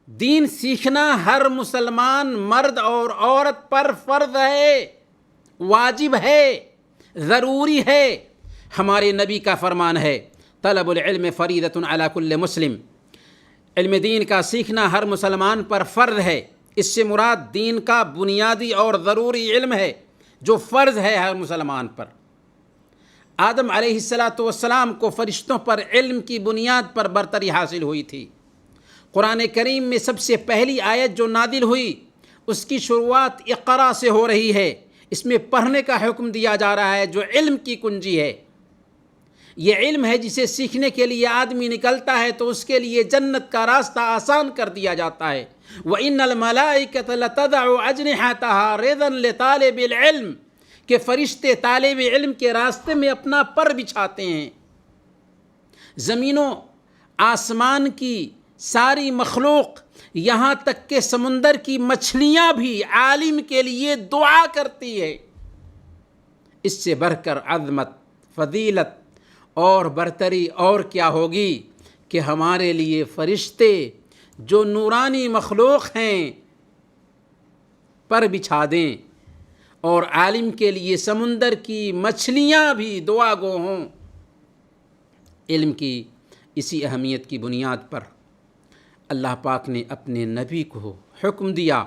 دین سیکھنا ہر مسلمان مرد اور عورت پر فرض ہے، واجب ہے، ضروری ہے۔ ہمارے نبی کا فرمان ہے، طلب العلم فریضۃ علی کل مسلم۔ علم دین کا سیکھنا ہر مسلمان پر فرض ہے۔ اس سے مراد دین کا بنیادی اور ضروری علم ہے جو فرض ہے ہر مسلمان پر۔ آدم علیہ السلام کو فرشتوں پر علم کی بنیاد پر برتری حاصل ہوئی تھی۔ قرآن کریم میں سب سے پہلی آیت جو نازل ہوئی اس کی شروعات اقرا سے ہو رہی ہے۔ اس میں پڑھنے کا حکم دیا جا رہا ہے جو علم کی کنجی ہے۔ یہ علم ہے جسے سیکھنے کے لیے آدمی نکلتا ہے تو اس کے لیے جنت کا راستہ آسان کر دیا جاتا ہے۔ وَإِنَّ الْمَلَائِكَةَ لَتَضَعُ أَجْنِحَتَهَا رِضًا لِطَالِبِ الْعِلْمِ کہ فرشتے طالب علم کے راستے میں اپنا پر بچھاتے ہیں۔ زمین و آسمان کی ساری مخلوق، یہاں تک کہ سمندر کی مچھلیاں بھی عالم کے لیے دعا کرتی ہے۔ اس سے بڑھ کر عظمت، فضیلت اور برتری اور کیا ہوگی کہ ہمارے لیے فرشتے جو نورانی مخلوق ہیں پر بچھا دیں اور عالم کے لیے سمندر کی مچھلیاں بھی دعا گو ہوں۔ علم کی اسی اہمیت کی بنیاد پر اللہ پاک نے اپنے نبی کو حکم دیا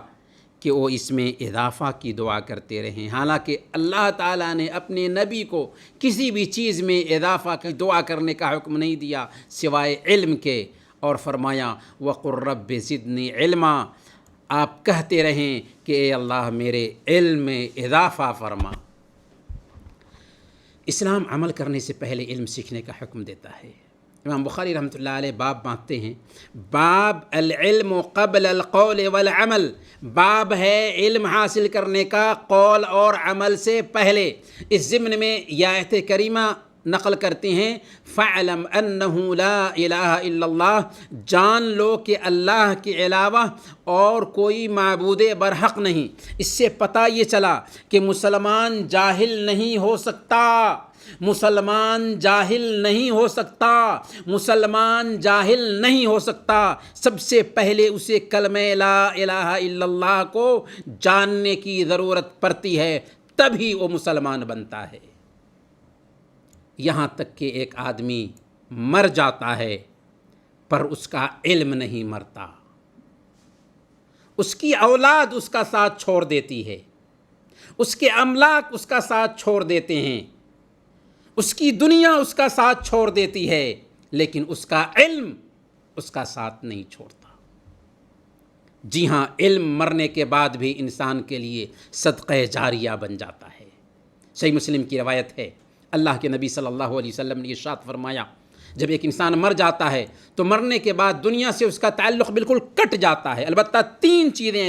کہ وہ اس میں اضافہ کی دعا کرتے رہیں۔ حالانکہ اللہ تعالیٰ نے اپنے نبی کو کسی بھی چیز میں اضافہ کی دعا کرنے کا حکم نہیں دیا سوائے علم کے، اور فرمایا وَقُلْ رَبِّ زِدْنِی عِلْمًا، آپ کہتے رہیں کہ اے اللہ میرے علم میں اضافہ فرما۔ اسلام عمل کرنے سے پہلے علم سیکھنے کا حکم دیتا ہے۔ امام بخاری رحمۃ اللہ علیہ باب باندھتے ہیں، باب العلم قبل القول والعمل، باب ہے علم حاصل کرنے کا قول اور عمل سے پہلے۔ اس ضمن میں یہ آیت کریمہ نقل کرتے ہیں، فَاعْلَمْ أَنَّهُ لَا إِلَٰهَ إِلَّا اللَّهُ، جان لو کہ اللہ کے علاوہ اور کوئی معبود برحق نہیں۔ اس سے پتہ یہ چلا کہ مسلمان جاہل نہیں ہو سکتا، مسلمان جاہل نہیں ہو سکتا، مسلمان جاہل نہیں ہو سکتا۔ سب سے پہلے اسے کلمہ لا الہ الا اللہ کو جاننے کی ضرورت پڑتی ہے، تبھی وہ مسلمان بنتا ہے۔ یہاں تک کہ ایک آدمی مر جاتا ہے پر اس کا علم نہیں مرتا، اس کی اولاد اس کا ساتھ چھوڑ دیتی ہے، اس کے املاک اس کا ساتھ چھوڑ دیتے ہیں، اس کی دنیا اس کا ساتھ چھوڑ دیتی ہے، لیکن اس کا علم اس کا ساتھ نہیں چھوڑتا۔ جی ہاں، علم مرنے کے بعد بھی انسان کے لیے صدقہ جاریہ بن جاتا ہے۔ صحیح مسلم کی روایت ہے، اللہ کے نبی صلی اللہ علیہ وسلم نے ارشاد فرمایا، جب ایک انسان مر جاتا ہے تو مرنے کے بعد دنیا سے اس کا تعلق بالکل کٹ جاتا ہے، البتہ تین چیزیں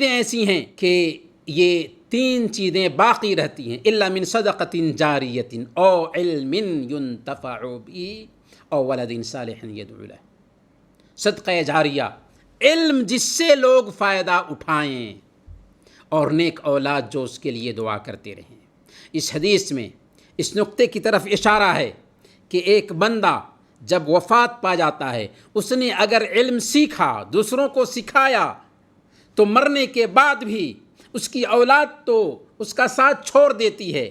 ایسی ہیں کہ یہ تین چیزیں باقی رہتی ہیں، الا من صدقۃ جاریۃ او علم ينتفع به او ولد صالح يدعو له۔ صدقہ جاریہ، علم جس سے لوگ فائدہ اٹھائیں، اور نیک اولاد جو اس کے لیے دعا کرتے رہیں۔ اس حدیث میں اس نقطے کی طرف اشارہ ہے کہ ایک بندہ جب وفات پا جاتا ہے، اس نے اگر علم سیکھا، دوسروں کو سکھایا، تو مرنے کے بعد بھی اس کی اولاد تو اس کا ساتھ چھوڑ دیتی ہے،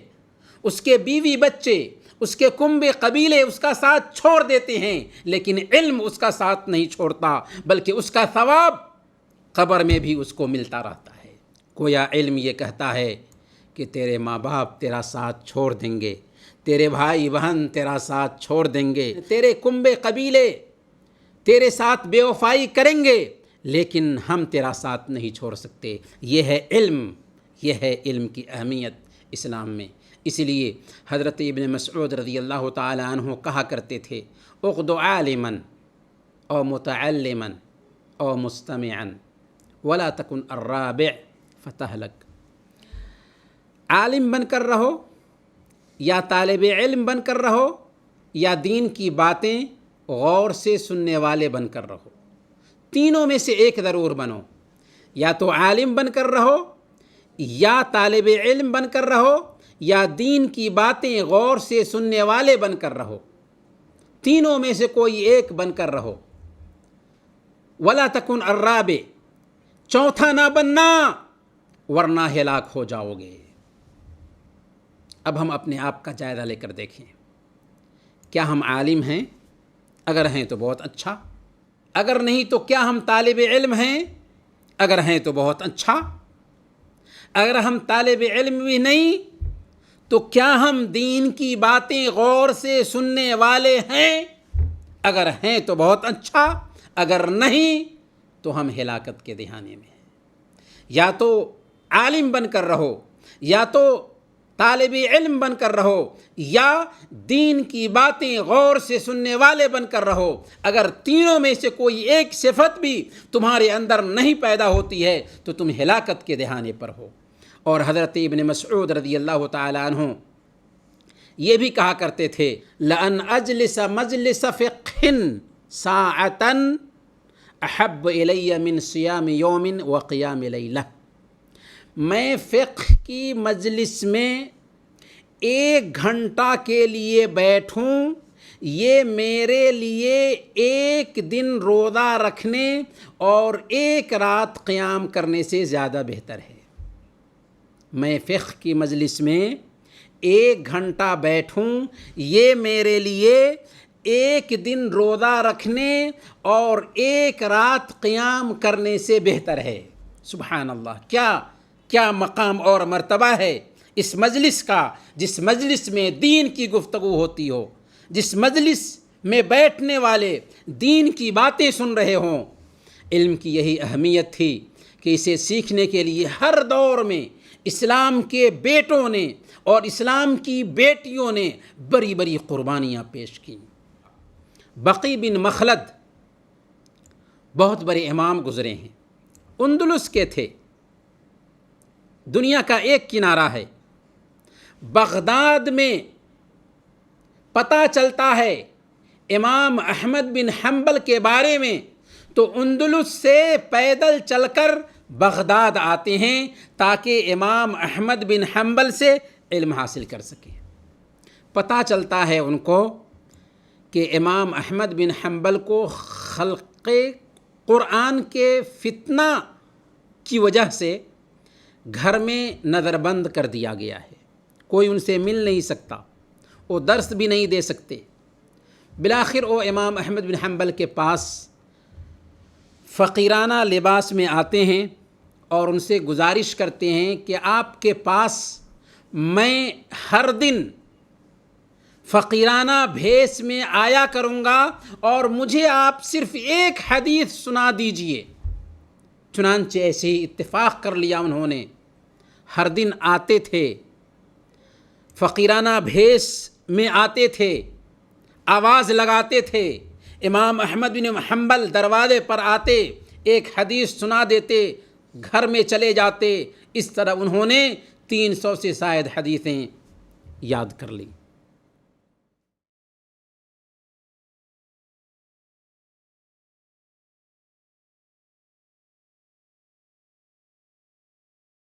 اس کے بیوی بچے، اس کے کنبے قبیلے اس کا ساتھ چھوڑ دیتے ہیں، لیکن علم اس کا ساتھ نہیں چھوڑتا، بلکہ اس کا ثواب قبر میں بھی اس کو ملتا رہتا ہے۔ گویا علم یہ کہتا ہے کہ تیرے ماں باپ تیرا ساتھ چھوڑ دیں گے، تیرے بھائی بہن تیرا ساتھ چھوڑ دیں گے، تیرے کنبے قبیلے تیرے ساتھ بے وفائی کریں گے، لیکن ہم تیرا ساتھ نہیں چھوڑ سکتے۔ یہ ہے علم، یہ ہے علم کی اہمیت اسلام میں۔ اس لیے حضرت ابن مسعود رضی اللہ تعالی عنہ کہا کرتے تھے، اغد عالما او متعلما او مستمعا ولا تکن الرابع فتہلک۔ عالم بن کر رہو، یا طالب علم بن کر رہو، یا دین کی باتیں غور سے سننے والے بن کر رہو۔ تینوں میں سے ایک ضرور بنو، یا تو عالم بن کر رہو، یا طالب علم بن کر رہو، یا دین کی باتیں غور سے سننے والے بن کر رہو، تینوں میں سے کوئی ایک بن کر رہو۔ ولا تکن الرابع، چوتھا نہ بننا ورنہ ہلاک ہو جاؤ گے۔ اب ہم اپنے آپ کا جائزہ لے کر دیکھیں، کیا ہم عالم ہیں؟ اگر ہیں تو بہت اچھا، اگر نہیں تو کیا ہم طالب علم ہیں؟ اگر ہیں تو بہت اچھا، اگر ہم طالب علم بھی نہیں تو کیا ہم دین کی باتیں غور سے سننے والے ہیں؟ اگر ہیں تو بہت اچھا، اگر نہیں تو ہم ہلاکت کے دہانے میں ہیں۔ یا تو عالم بن کر رہو، یا تو طالب علم بن کر رہو، یا دین کی باتیں غور سے سننے والے بن کر رہو۔ اگر تینوں میں سے کوئی ایک صفت بھی تمہارے اندر نہیں پیدا ہوتی ہے تو تم ہلاکت کے دہانے پر ہو۔ اور حضرت ابن مسعود رضی اللہ تعالیٰ عنہ یہ بھی کہا کرتے تھے، لَأَنْ أَجْلِسَ مَجْلِسَ فِقْهٍ سَاعَةً أَحَبُّ إِلَيَّ مِنْ صِيَامِ يَوْمٍ وَقِيَامِ لَيْلَةٍ، میں فقہ کی مجلس میں 1 گھنٹہ کے لیے بیٹھوں، یہ میرے لیے 1 دن روزہ رکھنے اور 1 رات قیام کرنے سے زیادہ بہتر ہے۔ میں فقہ کی مجلس میں 1 گھنٹہ بیٹھوں، یہ میرے لیے 1 دن روزہ رکھنے اور 1 رات قیام کرنے سے بہتر ہے۔ سبحان اللہ، کیا مقام اور مرتبہ ہے اس مجلس کا، جس مجلس میں دین کی گفتگو ہوتی ہو، جس مجلس میں بیٹھنے والے دین کی باتیں سن رہے ہوں۔ علم کی یہی اہمیت تھی کہ اسے سیکھنے کے لیے ہر دور میں اسلام کے بیٹوں نے اور اسلام کی بیٹیوں نے بڑی بڑی قربانیاں پیش کیں۔ بقی بن مخلد بہت بڑے امام گزرے ہیں، اندلس کے تھے، دنیا کا ایک کنارہ ہے۔ بغداد میں پتہ چلتا ہے امام احمد بن حنبل کے بارے میں تو اندلس سے پیدل چل کر بغداد آتے ہیں تاکہ امام احمد بن حنبل سے علم حاصل کر سکیں۔ پتہ چلتا ہے ان کو کہ امام احمد بن حنبل کو خلق قرآن کے فتنہ کی وجہ سے گھر میں نظر بند کر دیا گیا ہے، کوئی ان سے مل نہیں سکتا، وہ درس بھی نہیں دے سکتے۔ بالآخر وہ امام احمد بن حنبل کے پاس فقیرانہ لباس میں آتے ہیں اور ان سے گزارش کرتے ہیں کہ آپ کے پاس میں ہر دن فقیرانہ بھیس میں آیا کروں گا اور مجھے آپ صرف 1 حدیث سنا دیجئے۔ چنانچہ ایسے ہی اتفاق کر لیا انہوں نے، ہر دن آتے تھے، فقیرانہ بھیس میں آتے تھے، آواز لگاتے تھے، امام احمد بن حنبل دروازے پر آتے، 1 حدیث سنا دیتے، گھر میں چلے جاتے۔ اس طرح انہوں نے 300 سے زائد حدیثیں یاد کر لیں۔